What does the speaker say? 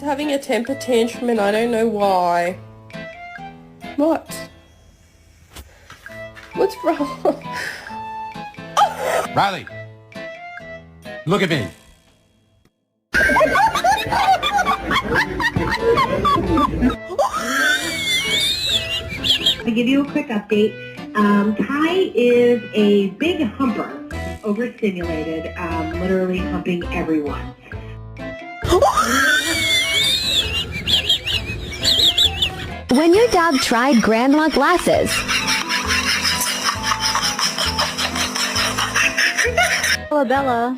having a temper tantrum and I don't know why. What? What's wrong? Riley! Look at me! To give you a quick update, Kai is a big humper, overstimulated, literally humping everyone. When your dog tried grandma glasses. Bella.